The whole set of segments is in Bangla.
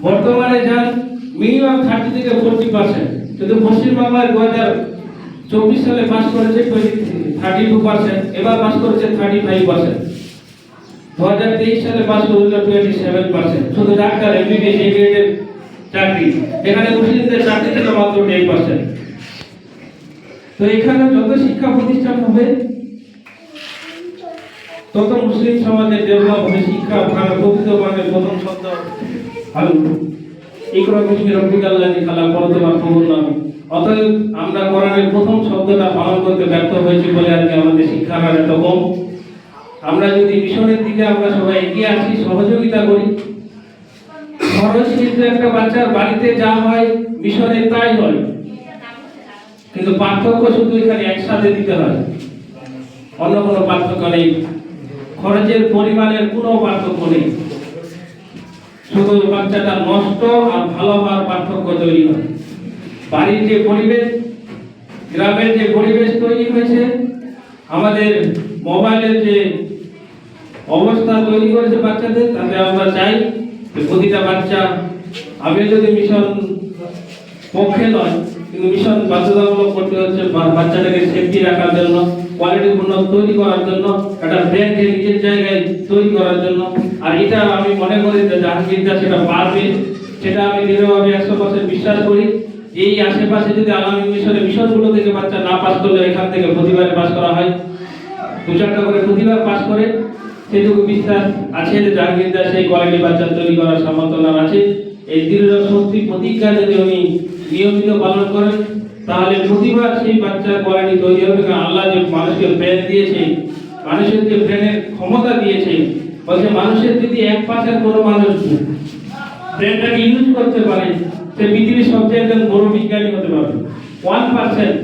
বর্তমানে যান মিনিমাম 30 থেকে 40%, কিন্তু পশ্চিমবাংলায় 2024 সালে পাস করেছে 32%, এবার পাস করেছে 35%, 2023 সালে পাস করেছে 27%। শুধু ডাক্তার এমবিবিএস এই গ্রেডের চাকরি, এখানে মুসলিমদের চাকরি থেকে মাত্র 10%। তো এখানে যত শিক্ষা প্রতিষ্ঠান হবে তত মুসলিম সমাজের ডেভেলপ হবে। শিক্ষা ভালো প্রকৃত মানে প্রথম শব্দ আলু ইকরা বিস্মি রাব্বিকাল্লাযী খালাক পরতমা প্রবন্ধ। অতএব আমরা কোরআনের প্রথম শব্দটা পালন করতে ব্যর্থ হয়েছি বলে আজকে আমাদের শিক্ষার হার এত কম। আমরা যদি মিশনের দিকে আমরা সবাই এগিয়ে আসি, সহযোগিতা করি, খরচ কিন্তু একটা বাচ্চার বাড়িতে যা হয় মিশনে তাই হয়, কিন্তু পার্থক্য শুধু এখানে একসাথে দিতে হয়, অন্য কোনো পার্থক্য নেই। খরচের পরিমাণের কোনো পার্থক্য নেই, শুধু বাচ্চাটা নষ্ট আর ভালো হওয়ার পার্থক্য তৈরি হয়। বাড়ির যে পরিবেশ, গ্রামের যে পরিবেশ তৈরি হয়েছে, আমাদের মোবাইলের যে অবস্থা তৈরি করেছে বাচ্চাদের, তাতে আমরা চাই যে প্রতিটা বাচ্চা, আমি যদি মিশন পক্ষে নয় কিন্তু মিশন বাধ্যতামূলক করতে হচ্ছে বাচ্চাটাকে সেফটি রাখার জন্য, কোয়ালিটিপূর্ণ তৈরি করার জন্য, একটা ব্র্যান্ডকে নিজের জায়গায় তৈরি করার জন্য। আর এটা আমি মনে করি যে জাহাঙ্গীরদা সেটা পারবে, সেটা আমি দৃঢ়ভাবে 100% বিশ্বাস করি। এই আশেপাশে যদি আলামী মিশনের মিশনগুলো থেকে বাচ্চা না পাস করলে এখান থেকে প্রতিবারে পাস করা হয়, 2-4টা করে প্রতিবার পাস করে, সেটুকু বিশ্বাস আছে যে জাহাঙ্গীরদা সেই কোয়ালিটি বাচ্চা তৈরি করার সামর্থ্য আছে। এই দৃঢ় শক্তি প্রতিজ্ঞা যদি উনি নিয়মিত পালন করেন, তাহলে প্রতিবার সেই বাচ্চার কোয়ালিটি তৈরি হবে। কারণ আল্লাহ যে মানুষকে ব্রেন দিয়েছে, মানুষের যে ব্রেনের ক্ষমতা দিয়েছে, বলছে মানুষের যদি 1% কোনো মানুষ ব্রেনটাকে ইউজ করতে পারে, সে পৃথিবীর সবচেয়ে একজন বড় বিজ্ঞানী হতে পারবে। 1%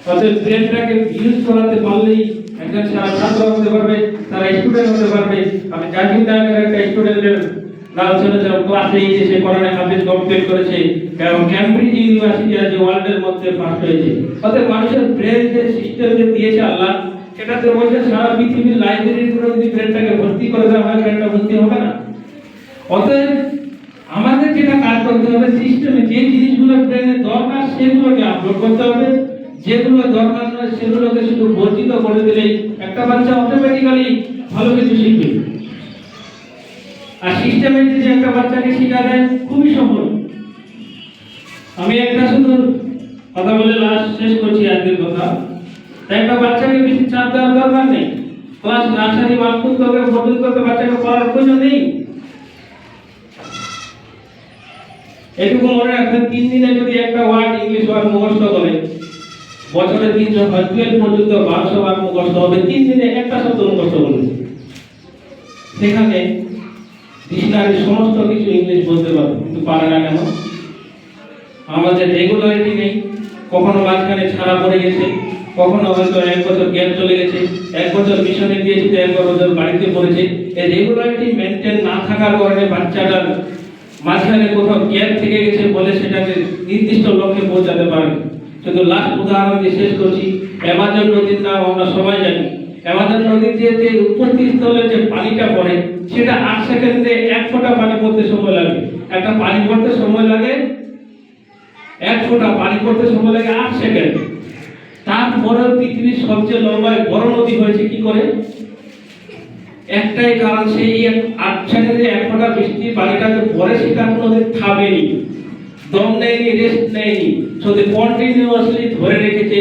অর্থাৎ ব্রেনটাকে ইউজ করাতে পারলেই একজন সারা ছাত্র হতে পারবে, তারা স্টুডেন্ট হতে পারবে। আমি জাকির নামের একটা স্টুডেন্টের নাম শুনেছিলাম, ক্লাস 8-এ সে কোরআনে হাফেজ কমপ্লিট করেছে এবং ক্যামব্রিজ ইউনিভার্সিটি আজ ওয়ার্ল্ডের মধ্যে ফার্স্ট হয়েছে। অর্থাৎ মানুষের ব্রেন যে সিস্টেম যে দিয়েছে আল্লাহ, সেটাতে বলছে সারা পৃথিবীর লাইব্রেরিগুলো যদি ব্রেনটাকে ভর্তি করে দেওয়া হয়, ব্রেনটা ভর্তি হবে না। অতএব আমাদের যেটা কাজ করতে হবে, সিস্টেমে যে জিনিসগুলো ব্রেনের দরকার সেগুলোকে আপলোড করতে হবে, যেগুলো দরকার নয় সেগুলোকে শুধু বর্জিত করে দিলেই একটা বাচ্চা অটোমেটিক্যালি ভালো কিছু শিখবে। আর সিস্টেমে যদি একটা বাচ্চাকে শেখা দেয়, খুবই সহজ। আমি একটা শুধু কথা বলে লাস্ট শেষ করছি আজকের কথা। একটা বাচ্চাকে বেশি চাপ দেওয়ার দরকার নেই। ক্লাস নার্সারি 1 থেকে পর্যন্ত বাচ্চাকে পড়ার প্রয়োজন নেই। এটুকু মনে রাখবেন, 3 দিনে যদি একটা ওয়ার্ড ইংলিশ ওয়ার্ড মুখস্থ করে, বছরে 312 পর্যন্ত 1200 ওয়ার্ড মুখস্থ হবে। 3 দিনে একটা শব্দ মুখস্থ করবে। সেখানে ডিকশনারির সমস্ত কিছু ইংলিশ বলতে পারবে, কিন্তু পারে না কেন? আমাদের রেগুলারিটি নেই। কখনো মাঝখানে ছাড়া পড়ে গেছে, কখনো হয়তো 1 বছর গ্যাপ চলে গেছে, 1 বছর মিশনে দিয়েছে, 1 বছর বাড়িতে পড়েছে। এই রেগুলারিটি মেনটেন না থাকার কারণে বাচ্চাটার মাঝখানে কোথাও গ্যাপ থেকে গেছে বলে সেটাকে নির্দিষ্ট লক্ষ্যে পৌঁছাতে পারে। শুধু লাস্ট উদাহরণ দিয়ে শেষ করছি। অ্যামাজন নদীর নাম আমরা সবাই জানি। অ্যামাজন নদীর যে উৎপত্তি স্থলে যে পানিটা পড়ে, সেটা 8 সেকেন্ডে 1 ফোঁটা পানি পড়তে সময় লাগে। একটা পানি পড়তে সময় লাগে 1 ফোঁটা পানি পড়তে সময় লাগে 8 সেকেন্ড। তারপরে পৃথিবীর সবচেয়ে লম্বা বড় নদী হয়েছে কি করে? একটাই কারণ, সেই 8 সেকেন্ডে 1 ফোঁটা বৃষ্টি পানিটাকে পরে সেটা কোনোদিন থামেনি, দম নেয়নি, রেস্ট নেয়নি, শুধু কন্টিনিউয়াসলি ধরে রেখেছে।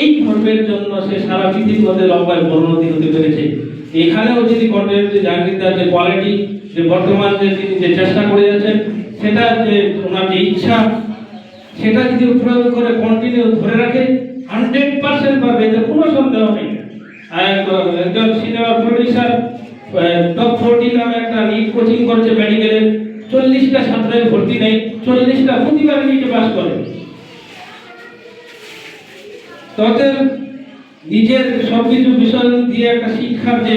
এই ধর্মের জন্য সে সারা পৃথিবীর মধ্যে লম্বায় বড় নদী হতে পেরেছে। এখানেও যদি কন্টিনিউয়াসলি জাহাঙ্গীরদার যে কোয়ালিটি, যে বর্তমান যে তিনি যে চেষ্টা করে যাচ্ছেন, সেটা যে ওনার যে ইচ্ছা, সেটা যদি প্রয়োগ করে কন্টিনিউ ধরে রাখে, 100% পারবে, এতে কোনো সন্দেহ নেই। একজন সিনেমা প্রডিউসার টপ 40 নামে একটা নিট কোচিং করছে মেডিকেলের, 40টা ছাত্রের ভর্তি নেই, 40টা প্রতিবার নিটে পাস করে। তবে নিজের সবকিছু বিষয় দিয়ে একটা শিক্ষার যে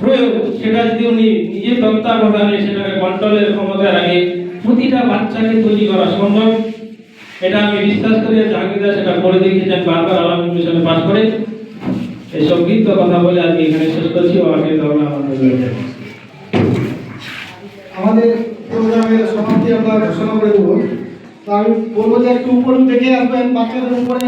প্রয়োগ, সেটা যদি উনি নিজে তত্ত্বাবধানে সেটাকে কন্ট্রোলের ক্ষমতায় রাখে, প্রতিটা বাচ্চাকে তৈরি করা সম্ভব। এটা আমি বিশ্বাস করি। জাহাঙ্গীরদা সেটা করে দেখিয়েছেন বারবার আলামী মিশনে পাস করে। এই সংক্ষিপ্ত কথা বলে আজকে এখানে শেষ করছি। আমাদের আমাদের প্রোগ্রামের সমাপ্তি আমরা ঘোষণা করে দেবো। তো আমি বলবো যে একটু উপরে দেখে আসবেন, বাচ্চাদের উপরে